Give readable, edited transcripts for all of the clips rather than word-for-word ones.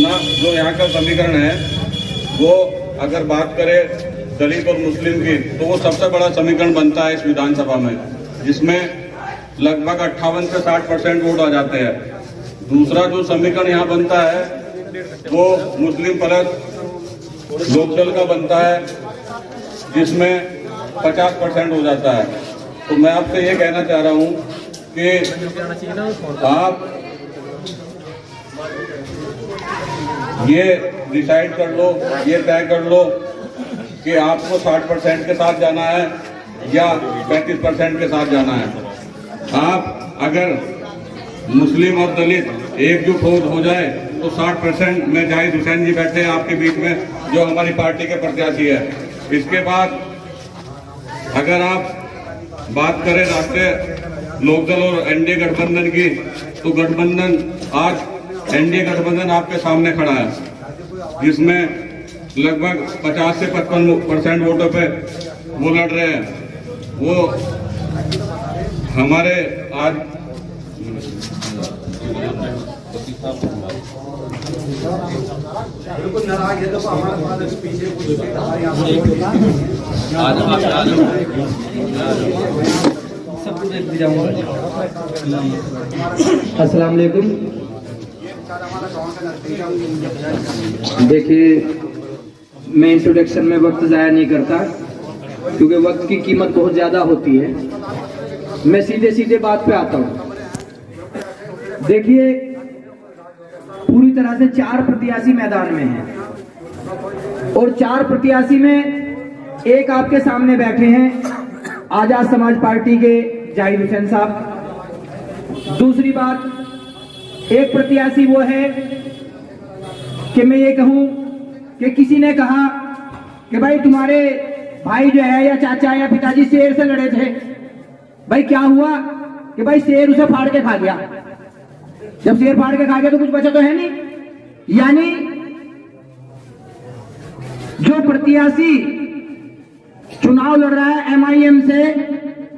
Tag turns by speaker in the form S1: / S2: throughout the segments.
S1: ना जो यहाँ का समीकरण है वो अगर बात करें दलित और मुस्लिम की तो वो सबसे बड़ा समीकरण बनता है इस विधानसभा में, जिसमें लगभग 58 से 60% वोट आ जाते हैं। दूसरा जो समीकरण यहाँ बनता है वो मुस्लिम प्लस लोकदल का बनता है, जिसमें 50% हो जाता है। तो मैं आपसे ये कहना चाह रहा हूँ कि आप ये डिसाइड कर लो, ये तय कर लो कि आपको 60% के साथ जाना है या 35% के साथ जाना है। आप अगर मुस्लिम और दलित एकजुट हो जाए तो 60% में जाहिद हुसैन जी बैठे हैं आपके बीच में, जो हमारी पार्टी के प्रत्याशी है। इसके बाद अगर आप बात करें राष्ट्रीय लोकदल और एनडीए गठबंधन की, तो गठबंधन आज एनडीए गठबंधन आपके सामने खड़ा है, जिसमें लगभग 50 से 55% वोटों पे वो लड़ रहे हैं। वो हमारे आज
S2: अस्सलाम वालेकुम। देखिए, मैं इंट्रोडक्शन में वक्त ज़ाया नहीं करता क्योंकि वक्त की कीमत बहुत ज़्यादा होती है। मैं सीधे सीधे बात पे आता हूँ। देखिए, पूरी तरह से 4 प्रत्याशी मैदान में हैं और 4 प्रत्याशी में एक आपके सामने बैठे हैं आजाद समाज पार्टी के जाहिद हुसैन साहब। दूसरी बात, एक प्रत्याशी वो है कि मैं ये कहूं कि किसी ने कहा कि भाई तुम्हारे भाई जो है या चाचा या पिताजी शेर से लड़े थे। भाई क्या हुआ कि भाई शेर उसे फाड़ के खा गया। जब शेर फाड़ के खा गया तो कुछ बचा तो है नहीं। यानी जो प्रत्याशी चुनाव लड़ रहा है एमआईएम से,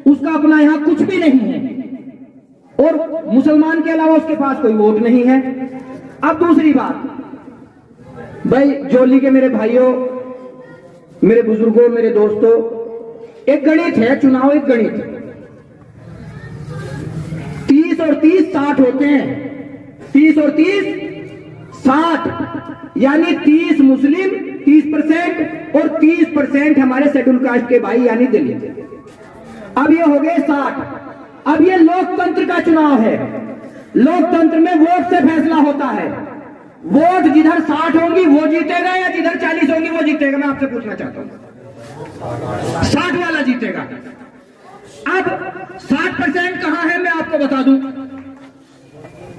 S2: उसका अपना यहां कुछ भी नहीं है और मुसलमान के अलावा उसके पास कोई वोट नहीं है। अब दूसरी बात, भाई जोली के मेरे भाइयों, मेरे बुजुर्गों, मेरे दोस्तों, एक गणित है, चुनाव एक गणित। 30 और 30 60 होते हैं। 30 और 30 60, यानी 30 मुस्लिम 30% और 30% हमारे शेड्यूल कास्ट के भाई यानी दलित। अब ये हो गए 60। अब ये लोकतंत्र का चुनाव है। लोकतंत्र में वोट से फैसला होता है। वोट जिधर 60 होंगी वो जीतेगा या जिधर 40 होंगी वो जीतेगा। मैं आपसे पूछना चाहता हूं, 60 वाला जीतेगा। अब 60% कहां है मैं आपको बता दूं।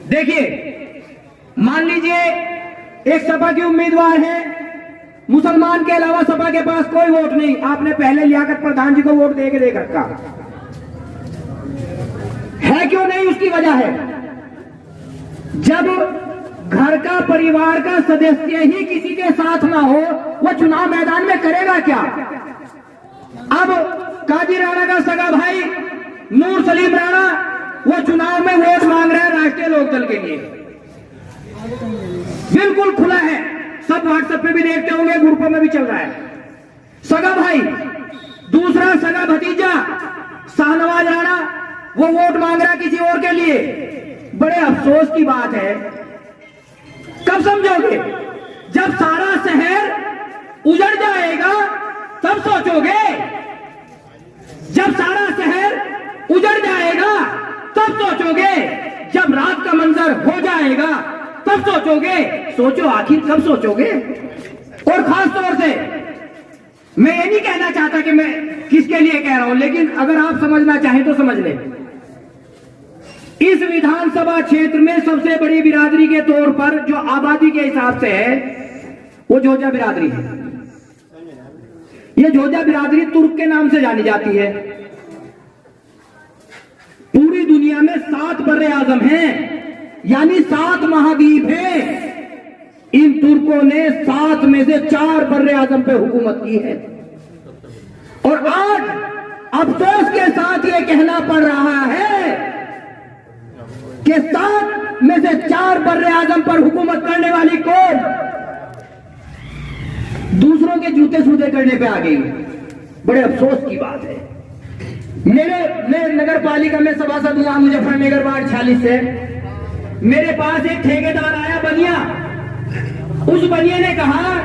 S2: देखिए, मान लीजिए एक सपा के उम्मीदवार है, मुसलमान के अलावा सपा के पास कोई वोट नहीं। आपने पहले लियाकत प्रधान जी को वोट दे के देख रखा है, क्यों नहीं? उसकी वजह है, जब घर का परिवार का सदस्य ही किसी के साथ ना हो, वो चुनाव मैदान में करेगा क्या? अब काजी राणा का सगा भाई नूर सलीम राणा वो चुनाव में वोट मांग रहा है राष्ट्रीय लोकदल के लिए। बिल्कुल खुला है, सब व्हाट्सएप पे भी देखते होंगे, ग्रुपों में भी चल रहा है। सगा भाई, दूसरा सगा भतीजा शाहनवाज राणा वो वोट मांग रहा है किसी और के लिए। बड़े अफसोस की बात है। कब समझोगे? जब सारा शहर उजड़ जाएगा तब सोचोगे। जब सारा शहर उजड़ जाएगा तब सोचोगे। जब रात का मंजर हो जाएगा तब सोचोगे। सोचो, आखिर कब सोचोगे? और खास तौर से मैं ये नहीं कहना चाहता कि मैं किसके लिए कह रहा हूं, लेकिन अगर आप समझना चाहें तो समझ लें। इस विधानसभा क्षेत्र में सबसे बड़ी बिरादरी के तौर पर जो आबादी के हिसाब से है वो जोजा बिरादरी है। ये जोजा बिरादरी तुर्क के नाम से जानी जाती है। पूरी दुनिया में 7 बर्रे आजम हैं, यानी 7 महाद्वीप हैं। इन तुर्कों ने 7 में से 4 बर्रे आजम पे हुकूमत की है। और आज अफसोस के साथ ये कहना पड़ रहा है कि 7 में से 4 बर्रे आजम पर हुकूमत करने वाली कौम के जूते सूते करने पे आ गई। बड़े अफसोस की बात है। मैं नगर पालिका में सभासद हुआ मुजफ्फरनगर वार्ड 46 से। मेरे पास एक ठेकेदार आया बनिया। उस बनिया ने कहा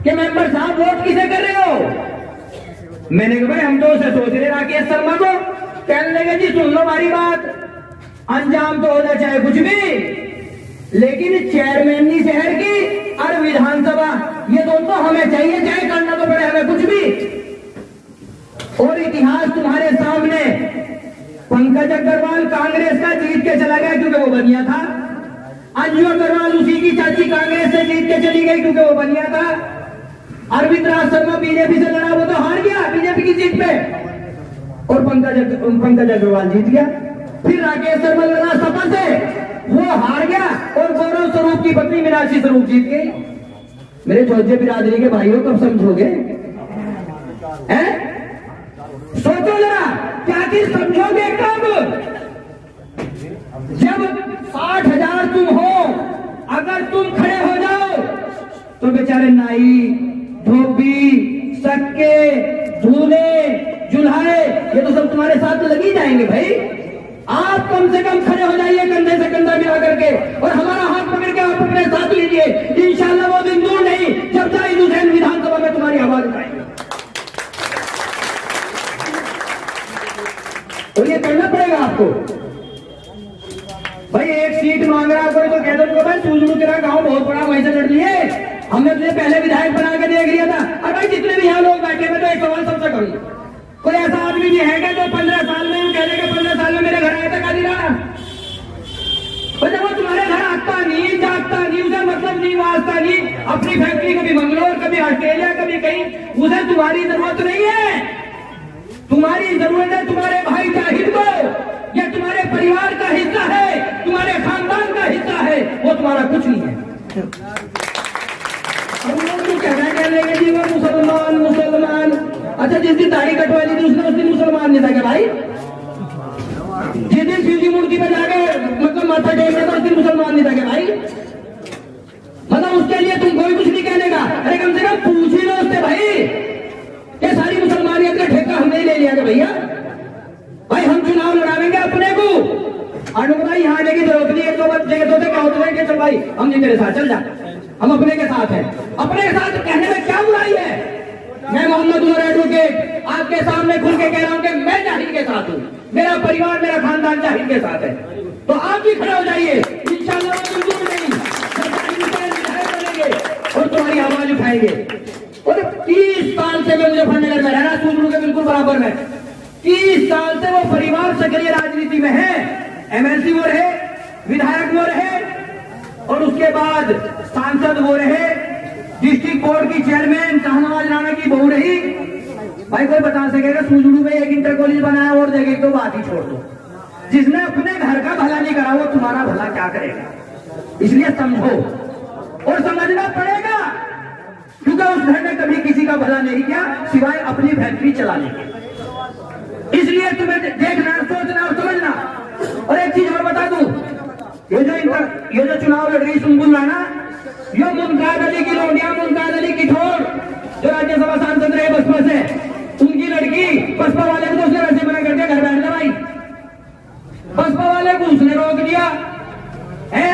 S2: कि मेंबर साहब वोट किसे कर रहे हो? मैंने कहा भाई हम तो उसे सोच रहे राकेश शर्मा को। कहने लगे जी सुन लो हमारी बात, अंजाम तो होना चाहे कुछ भी, लेकिन चेयरमैनी शहर की और विधानसभा ये दोनों हमें चाहिए, चाहे करना तो पड़े हमें कुछ भी। और इतिहास तुम्हारे सामने, पंकज अग्रवाल कांग्रेस का जीत के चला गया क्योंकि वो बनिया था। अंजू अग्रवाल उसी की चाची कांग्रेस से जीत के चली गई क्योंकि वो बनिया था। अरविंद राज शर्मा बीजेपी से लड़ा, वो तो हार गया बीजेपी की जीत पे, और पंकज अग्रवाल जीत गया। फिर राकेश शर्मा लड़ा सपा से, वो हार गया, और गौरव स्वरूप की पत्नी मीनाक्षी स्वरूप जीत गई। मेरे चौधरी बिरादरी के भाइयों कब समझोगे? सोचो जरा, क्या चीज समझोगे कब? जब 60,000 तुम हो, अगर तुम खड़े हो जाओ तो बेचारे नाई, धोबी, सक्के, दूल्हे, जुल्हाए, ये तो सब तुम्हारे साथ लगी जाएंगे भाई। आप कम से कम खड़े हो जाइए कंधे से कंधा मिला करके, और हमारा हाथ पकड़ के आप अपने साथ लीजिए। इंशाल्लाह वो दिन दूर नहीं जब जाहिद हुसैन विधानसभा में तुम्हारी आवाज उठाएंगे। और ये करना पड़ेगा आपको भाई। एक सीट मांग रहा कोई तो कह दो भाई सूझबूझ तेरा गांव बहुत बड़ा, वहीं से लड़ लिए, हमने तुझे पहले विधायक बना के देख लिया था। और भाई जितने भी यहाँ लोग बैठे, मैं तो एक सवाल सबसे करूँ, कोई ऐसा आदमी भी है क्या जो 15 साल में कह देगा 15 साल में मेरे घर आया था कादीराना? जब वो तुम्हारे घर आता नहीं, जागता नहीं, उसे मतलब नहीं, वास्ता नहीं, अपनी फैक्ट्री कभी मंगलोर, कभी ऑस्ट्रेलिया, कभी कहीं, उसे तुम्हारी जरूरत नहीं है। तुम्हारी जरूरत है तुम्हारे भाई जाहिद को, यह तुम्हारे परिवार का हिस्सा है, तुम्हारे खानदान का हिस्सा है, वो तुम्हारा कुछ नहीं है। हम लोग तो कहने लगे जी वो मुसलमान मुसलमान। अच्छा, जिस दिन दाढ़ी कटवा ली थी उसने उस दिन मुसलमान नहीं था क्या भाई? जिस दिन शिव जी मूर्ति पे जाके मतलब माथा टेक रहा था उस दिन मुसलमान नहीं था क्या भाई? मतलब उसके लिए तुम कोई कुछ नहीं कहने का। अरे कम से कम पूछ ही लो उससे भाई, ये सारी मुसलमानियत का ठेका हमने ही ले लिया था भैया। भाई हम चुनाव लड़ावेंगे अपने को, अनुमति यहाँ आने की जरूरत नहीं है। तो जगह क्या होता है कि चल भाई हम नहीं तेरे साथ, चल जा, हम अपने के साथ हैं। अपने के साथ कहने में क्या बुराई है? मैं मोहम्मद उमर एडवोकेट आपके सामने खुल के कह रहा हूं कि मैं जाहिद के साथ हूं, मेरा परिवार मेरा खानदान जाहिद के साथ है। तो आप भी खड़े हो जाइए, इंशाअल्लाह बिल्कुल नहीं बनेंगे और तुम्हारी आवाज उठाएंगे। और 30 साल से मैं मुजफ्फरनगर में रह रहा, सूझबूझ के बिल्कुल बराबर में। 30 साल से वो परिवार सक्रिय राजनीति में है। एमएलसी वो रहे, विधायक वो रहे, और उसके बाद सांसद वो रहे, डिस्ट्रिक्ट बोर्ड की चेयरमैन शाहनवाज राणा की बहू रही। भाई कोई बता सकेगा सूझबूझ में एक इंटर कॉलेज बनाया और जगह तो बात ही छोड़ दो। जिसने अपने घर का भला नहीं करा वो तुम्हारा भला क्या करेगा? इसलिए समझो और समझना पड़ेगा, क्योंकि उस घर ने कभी किसी का भला नहीं किया सिवाय अपनी फैक्ट्री चलाने के। इसलिए तुम्हें देखना, सोचना और समझना। और एक चीज और बता दूं, ये जो चुनाव लड़ रही सुम्बुल राणा, ये मुमताज अली की लौंडिया, मुमताज अली की ठोर जो राज्यसभा सांसद रहे बसपा से, उनकी लड़की बसपा वाले को उसने वैसे मना करके घर बैठ गई। बसपा वाले को उसने रोक दिया है।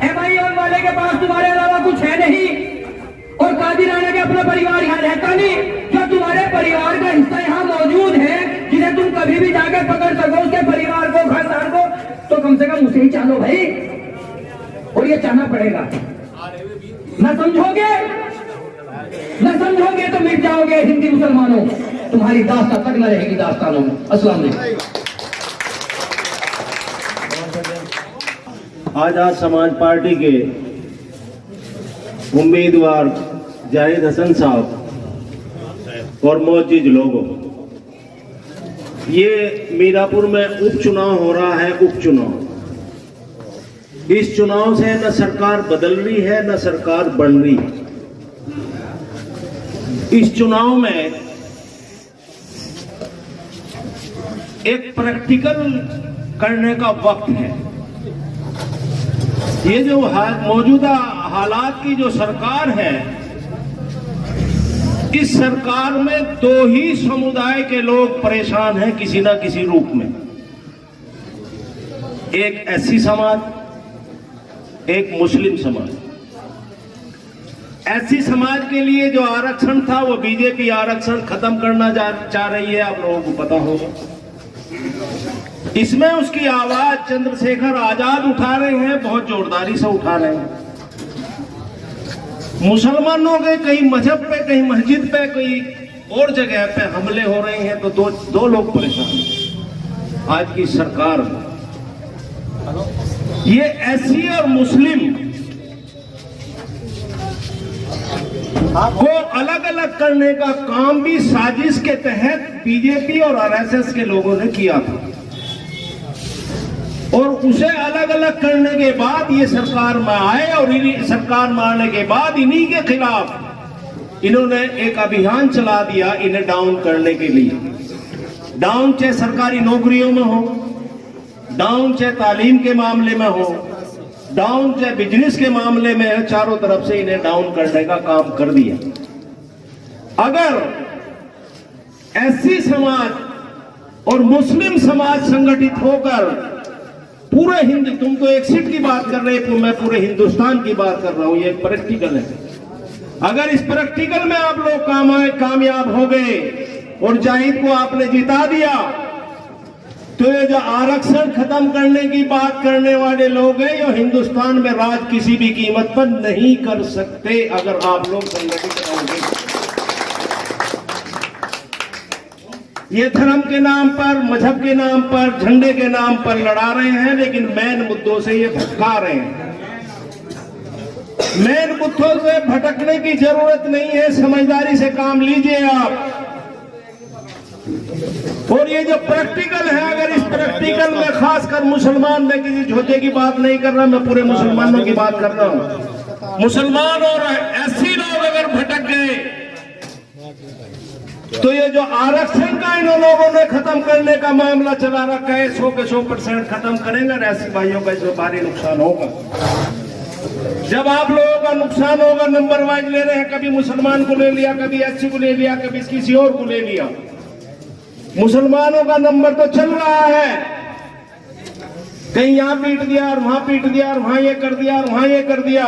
S2: एमआईएम वाले के पास तुम्हारे अलावा कुछ है नहीं, और कादिराना के अपना परिवार यहाँ रहता नहीं। जो तुम्हारे परिवार का हिस्सा यहाँ मौजूद है, जिसे तुम कभी भी जाकर पकड़ सको, उसके परिवार को, खानदान को, तो कम से कम उसे ही चालो भाई। और ये चाहना पड़ेगा। न समझोगे तो मिट जाओगे हिंदी मुसलमानों, तुम्हारी दास्तान तक न रहेगी दास्तानों में। अस्सलाम वालेकुम।
S3: आजाद समाज पार्टी के उम्मीदवार जाहिद हसन साहब और मौजूद लोगों, ये मीरापुर में उपचुनाव हो रहा है। उपचुनाव, इस चुनाव से न सरकार बदल रही है न सरकार बन रही है। इस चुनाव में एक प्रैक्टिकल करने का वक्त है। ये जो मौजूदा हालात की जो सरकार है, इस सरकार में दो ही समुदाय के लोग परेशान हैं किसी ना किसी रूप में। एक एससी समाज, एक मुस्लिम समाज। एससी समाज के लिए जो आरक्षण था वो बीजेपी आरक्षण खत्म करना चाह रही है, आप लोगों को पता होगा। इसमें उसकी आवाज चंद्रशेखर आजाद उठा रहे हैं, बहुत जोरदारी से उठा रहे हैं। मुसलमानों के कहीं मजहब पे, कहीं मस्जिद पे, कहीं और जगह पे हमले हो रहे हैं तो दो लोग परेशान हैं आज की सरकार में। ये एससी और मुस्लिम को अलग अलग करने का काम भी साजिश के तहत बीजेपी और आरएसएस के लोगों ने किया था, और उसे अलग अलग करने के बाद ये सरकार में आए, और सरकार में आने के बाद इन्हीं के खिलाफ इन्होंने एक अभियान चला दिया इन्हें डाउन करने के लिए। डाउन चाहे सरकारी नौकरियों में हो, डाउन चाहे तालीम के मामले में हो, डाउन चाहे बिजनेस के मामले में है, चारों तरफ से इन्हें डाउन करने का काम कर दिया। अगर एससी समाज और मुस्लिम समाज संगठित होकर पूरे हिंदू, तुम तो एक सीट की बात कर रहे हो, मैं पूरे हिंदुस्तान की बात कर रहा हूं, ये प्रैक्टिकल है। अगर इस प्रैक्टिकल में आप लोग कामयाब हो गए और जाहिद को आपने जिता दिया, तो ये जो आरक्षण खत्म करने की बात करने वाले लोग हैं, ये हिंदुस्तान में राज किसी भी कीमत पर नहीं कर सकते अगर आप लोग संगठित रहोगे। ये धर्म के नाम पर, मजहब के नाम पर, झंडे के नाम पर लड़ा रहे हैं, लेकिन मेन मुद्दों से ये भटका रहे हैं। मेन मुद्दों से भटकने की जरूरत नहीं है, समझदारी से काम लीजिए आप। और ये जो प्रैक्टिकल है, अगर इस प्रैक्टिकल में खासकर मुसलमान, में किसी झोटे की बात नहीं कर रहा, मैं पूरे मुसलमानों की बात कर रहा हूं। मुसलमान और एससी लोग अगर भटक गए तो ये जो आरक्षण का इन लोगों ने खत्म करने का मामला चला रखा है, 100 के 100% खत्म करेंगे, एससी भाइयों का इसमें भारी नुकसान होगा। जब आप लोगों का नुकसान होगा, नंबर वाइज ले रहे हैं, कभी मुसलमान को ले लिया, कभी एससी को ले लिया, कभी किसी और को ले लिया। मुसलमानों का नंबर तो चल रहा है, कहीं यहां पीट दिया और वहां पीट दिया और वहां ये कर दिया और वहां ये कर दिया,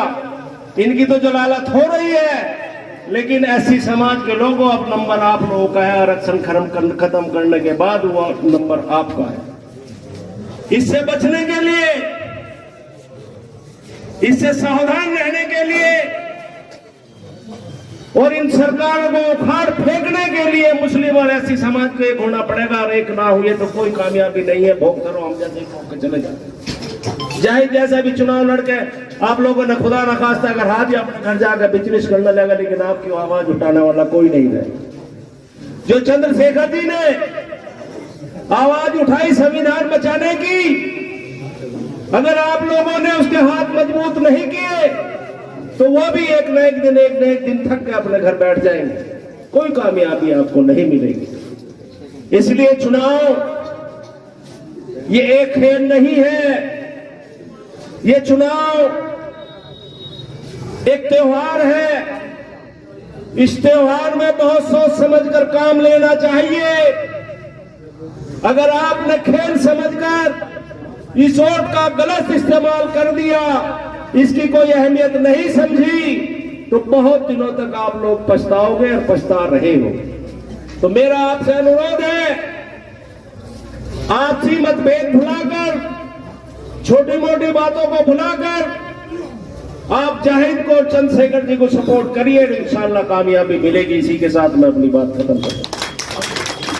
S3: इनकी तो जलालत हो रही है। लेकिन एससी समाज के लोगों, अब नंबर आप लोगों का है, आरक्षण खत्म करने के बाद वो नंबर आपका है। इससे बचने के लिए, इससे सावधान रहने के लिए और इन सरकारों को उखाड़ फेंकने के लिए मुस्लिम और एससी समाज को एक होना पड़ेगा, और एक ना हुए तो कोई कामयाबी नहीं है। भोग करो, हम जैसे भोग के चले जाते। जाहिद जैसा भी चुनाव लड़के आप लोगों ने खुदा न खास्ता अगर हाथ ही अपने घर जाकर बिजनेस करने लगा, लेकिन आपकी आवाज उठाने वाला कोई नहीं रहे। जो चंद्रशेखर जी ने आवाज उठाई संविधान बचाने की, अगर आप लोगों ने उसके हाथ मजबूत नहीं किए तो वो भी एक न एक दिन थक के अपने घर बैठ जाएंगे, कोई कामयाबी आपको नहीं मिलेगी। इसलिए चुनाव ये एक खेल नहीं है, ये चुनाव एक त्योहार है। इस त्योहार में बहुत सोच समझकर काम लेना चाहिए। अगर आपने खेल समझकर इस वोट का गलत इस्तेमाल कर दिया, इसकी कोई अहमियत नहीं समझी, तो बहुत दिनों तक आप लोग पछताओगे और पछता रहे हो। तो मेरा आपसे अनुरोध है, आपसी मतभेद भुलाकर, छोटी मोटी बातों को भुलाकर आप जाहिद को, चंद्रशेखर जी को सपोर्ट करिए, इंशाअल्लाह कामयाबी मिलेगी। इसी के साथ मैं अपनी बात खत्म करता हूं।